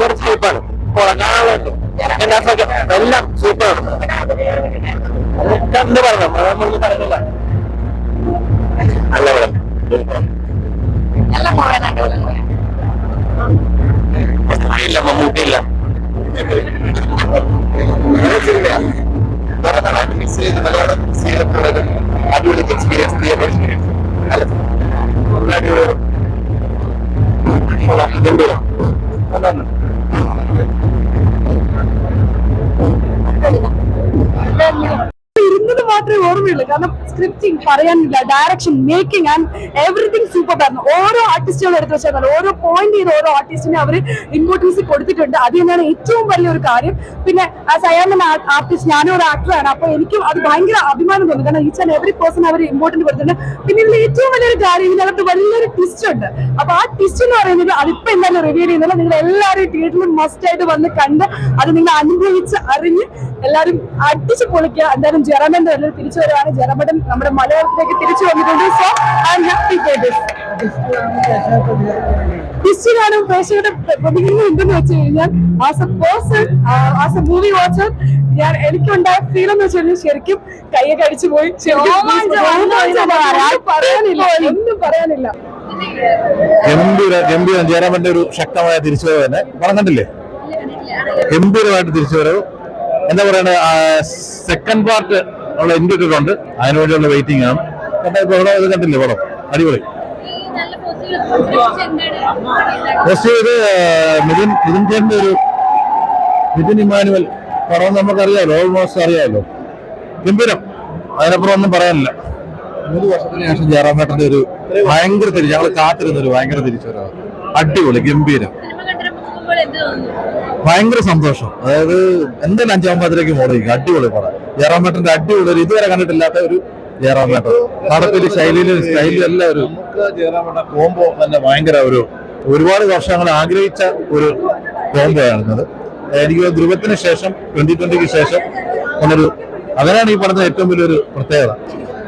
വെറും സൂപ്പാണ്. എല്ലാം സൂപ്പറാണ്. എന്ത് പറഞ്ഞു നമ്മളൊന്നും പറയുന്നില്ല. അല്ല ഇല്ല മമ്മൂട്ടിയില്ല. അടിപൊളി എക്സ്പീരിയൻസ് ഇരുന്നത് മാത്രമേ ഓർമ്മയുള്ളൂ. കാരണം സ്ക്രിപ്റ്റിംഗ് പറയാനില്ല, direction, making and everything super ആയിരുന്നു. ഓരോ ആർട്ടിസ്റ്റുകൾ എടുത്ത് വെച്ചാൽ ഓരോ പോയിന്റ് ചെയ്ത് ഓരോ ആർട്ടിസ്റ്റിനെ അവർ ഇമ്പോർട്ടൻസ് കൊടുത്തിട്ടുണ്ട്. അത് തന്നെയാണ് ഏറ്റവും വലിയൊരു കാര്യം. പിന്നെ as I am an artist, ഞാനും ഒരു ആക്ടറാണ്. അപ്പൊ എനിക്കും അത് ഭയങ്കര അഭിമാനം തോന്നുന്നു. കാരണം ഈച്ച് ആൻഡ് എവറി പേഴ്സൺ അവർ ഇമ്പോർട്ടന്റ് കൊടുത്തിട്ടുണ്ട്. പിന്നെ ഇതിൽ ഏറ്റവും വലിയൊരു കാര്യം, ഇതിനകത്ത് വലിയൊരു ട്വിസ്റ്റ് ഉണ്ട്. അപ്പൊ ആ ട്വിസ്റ്റ് എന്ന് പറയുന്നത് അതിപ്പോ എന്തായാലും റിവീൽ ചെയ്യുന്നില്ല. നിങ്ങൾ എല്ലാവരും തിയേറ്ററിൽ മസ്റ്റ് ആയിട്ട് വന്ന് കണ്ട് അത് നിങ്ങൾ അനുഭവിച്ച് അറിഞ്ഞ് എല്ലാവരും അടിച്ച് പൊളിക്കുക. എന്തായാലും ജെറമന്റെ തിരിച്ചു വരുവാണ്. ജെറമടൻ നമ്മുടെ മലയാളത്തിലേക്ക് തിരിച്ചു വന്നിട്ടുണ്ട്. So I am happy for this. ക്രിസ്ത്യനാണ് പ്രേക്ഷകരുടെ പ്രതികരണം എന്തെന്ന് വെച്ച് കഴിഞ്ഞാൽ as a person, as a movie watcher, ഞാൻ എനിക്കുണ്ടായ ഫീൽ എന്ന് വെച്ച് കഴിഞ്ഞാൽ ശരിക്കും കൈയൊക്കെ അടിച്ചു പോയി. പറയാനില്ല, ഒന്നും പറയാനില്ല. ഗംഭീരം. ജയറാമന്റെ ഒരു ശക്തമായ തിരിച്ചുവരവ് തന്നെ പണം കണ്ടില്ലേ? ഗംഭീരമായിട്ട് തിരിച്ചുവരവ്. എന്താ പറയണ, സെക്കൻഡ് പാർട്ട് ഉള്ള ഇൻഡിട്ടുണ്ട്. അതിനുവേണ്ടിയുള്ള വെയിറ്റിംഗ് ആണ്. ഇത് കണ്ടില്ലേ പടം? അടിപൊളി. ഇത് മിഥുൻ ചേട്ടന്റെ ഒരു മിഥുൻ ഇമ്മാനുവൽ പടം നമുക്കറിയാമല്ലോ, ഓൾമോസ്റ്റ് അറിയാമല്ലോ. ഗംഭീരം. അതിനപ്പുറം ഒന്നും പറയാനില്ല. 3 വർഷത്തിന് ശേഷം ജയറാമേട്ടന്റെ ഒരു ഭയങ്കര ഞങ്ങൾ കാത്തിരുന്നൊരു ഭയങ്കര തിരിച്ചുവരവ്. അടിപൊളി, ഗംഭീരം, ഭയങ്കര സന്തോഷം. അതായത് എന്തായാലും 5-ാം പാതിരയ്ക്ക് മോളിരിക്കും. അടിപൊളി പടം. ജയറാമേട്ടന്റെ അടിപൊളി ഒരു ഇതുവരെ കണ്ടിട്ടില്ലാത്ത ഒരു ജയറാമേട്ടൻ. നടപ്പില്, ശൈലിയിലും സ്റ്റൈലിലും എല്ലാം ഒരു ജയറാമേട്ടൻ കോംബോ തന്നെ ഭയങ്കര ഒരുപാട് വർഷങ്ങൾ ആഗ്രഹിച്ച ഒരു കോംബോയാണത്. എനിക്ക് ധ്രുവത്തിന് ശേഷം 2020 ശേഷം ഉള്ളൊരു അതിനാണ് ഈ പടത്തിന് ഏറ്റവും വലിയൊരു പ്രത്യേകത.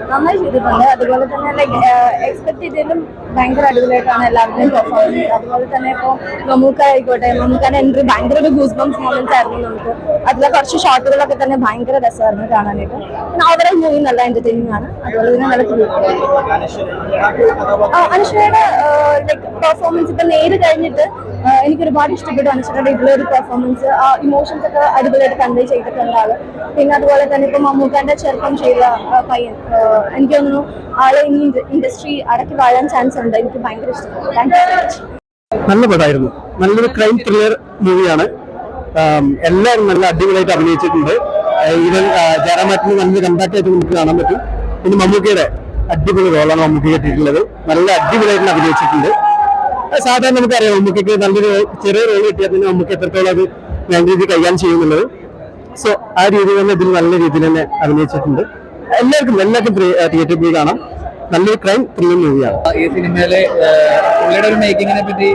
നന്നായി ചെയ്തിട്ടുണ്ട്. അതുപോലെ തന്നെ ലൈക്ക് എക്സ്പെക്ട് ചെയ്തതിലും ഭയങ്കര അടിപൊളിയായിട്ടാണ് എല്ലാവരുടെയും പെർഫോമൻസ്. അതുപോലെ തന്നെ ഇപ്പോൾ മമ്മൂക്ക ആയിക്കോട്ടെ, മമ്മൂക്കാന്റെ എൻട്രി ഭയങ്കര ഒരു ഗൂസ് ബംസ് മൊമെന്റ്സ് ആയിരുന്നു നമുക്ക്. അതിലെ കുറച്ച് ഷോട്ടുകളൊക്കെ തന്നെ ഭയങ്കര രസമായിരുന്നു കാണാനായിട്ട്. പിന്നെ ഓവറോൾ മൂവി നല്ല എന്റർടൈനിങ് ആണ്. അതുപോലെ തന്നെ നല്ല അനുഷ്വയുടെ ലൈക്ക് പെർഫോമൻസ് ഇപ്പൊ നേര് കഴിഞ്ഞിട്ട് എനിക്ക് ഒരുപാട് ഇഷ്ടപ്പെട്ടു. അനുഷ്വയുടെ ഇതിലൊരു പെർഫോമൻസ്, ഇമോഷൻസ് ഒക്കെ അടിപൊളിയായിട്ട് കൺവേ ചെയ്തിട്ടുണ്ട് ആള്. പിന്നെ അതുപോലെ തന്നെ ഇപ്പൊ മമ്മൂക്കാന്റെ ചെറുപ്പം ചെയ്ത പയ്യൻ, എനിക്ക് തോന്നുന്നു ആള് ഇനി ഇൻഡസ്ട്രി അടക്കി വാഴാൻ ചാൻസ് ഉണ്ട്. എനിക്ക് ഭയങ്കര ഇഷ്ടപ്പെട്ടു. Thank you so much. നല്ല പടമായിരുന്നു. നല്ലൊരു ക്രൈം ത്രില്ലർ മൂവിയാണ്. എല്ലാവരും നല്ല അടിപൊളിയായിട്ട് അഭിനയിച്ചിട്ടുണ്ട്. ഈവൻ ജയറാമേട്ടന് നല്ലൊരു കമ്പാക്റ്റായിട്ട് നമുക്ക് കാണാൻ പറ്റും. പിന്നെ മമ്മൂക്കയുടെ അടിപൊളി റോളാണ് മമ്മൂക്ക കിട്ടിയിട്ടുള്ളത്. നല്ല അടിപൊളിയായിട്ട് അഭിനയിച്ചിട്ടുണ്ട്. സാധാരണ നമുക്കറിയാം മമ്മൂക്കയ്ക്ക് നല്ലൊരു ചെറിയ റോൾ കിട്ടിയാൽ പിന്നെ നമുക്ക് എത്രത്തോളം അത് നല്ല രീതിയിൽ കൈകാര്യം ചെയ്യുന്നുള്ളത്. സോ ആ രീതിയിൽ തന്നെ ഇതിൽ നല്ല രീതിയിൽ തന്നെ അഭിനയിച്ചിട്ടുണ്ട്. എല്ലാവർക്കും തിയേറ്ററിൽ പോയി കാണാം. നല്ലൊരു ക്രൈം ത്രില്ലർ മൂവിയാണ്. ഈ സിനിമയിലെ പുള്ളിയുടെ ഒരു മേക്കിങ്ങിനെ പറ്റി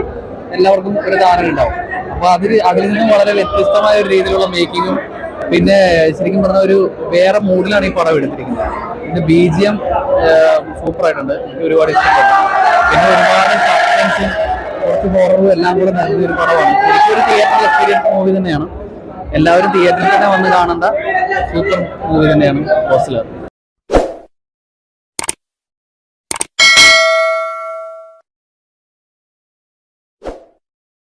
എല്ലാവർക്കും ഒരു ധാരണ ഉണ്ടാവും. അപ്പൊ അതിൽ നിന്നും വളരെ വ്യത്യസ്തമായ ഒരു രീതിയിലുള്ള മേക്കിങ്ങും, പിന്നെ ശരിക്കും പറഞ്ഞ ഒരു വേറെ മൂഡിലാണ് ഈ പടം എടുത്തിരിക്കുന്നത്. പിന്നെ BGM സൂപ്പർ ആയിട്ടുണ്ട്, എനിക്ക് ഒരുപാട് ഇഷ്ടപ്പെട്ടു. പിന്നെ ഒരുപാട് സസ്പെൻസും കുറച്ച് ഹൊററും എല്ലാം കൂടെ നല്ലൊരു പടമാണ്. ശരിക്കും ഒരു തിയേറ്റർ എക്സ്പീരിയൻസ് മൂവി തന്നെയാണ്. എല്ലാവരും തിയേറ്ററിൽ തന്നെ വന്ന് കാണേണ്ട സൂപ്പർ മൂവി തന്നെയാണ് ഹോസ്റ്റലർ.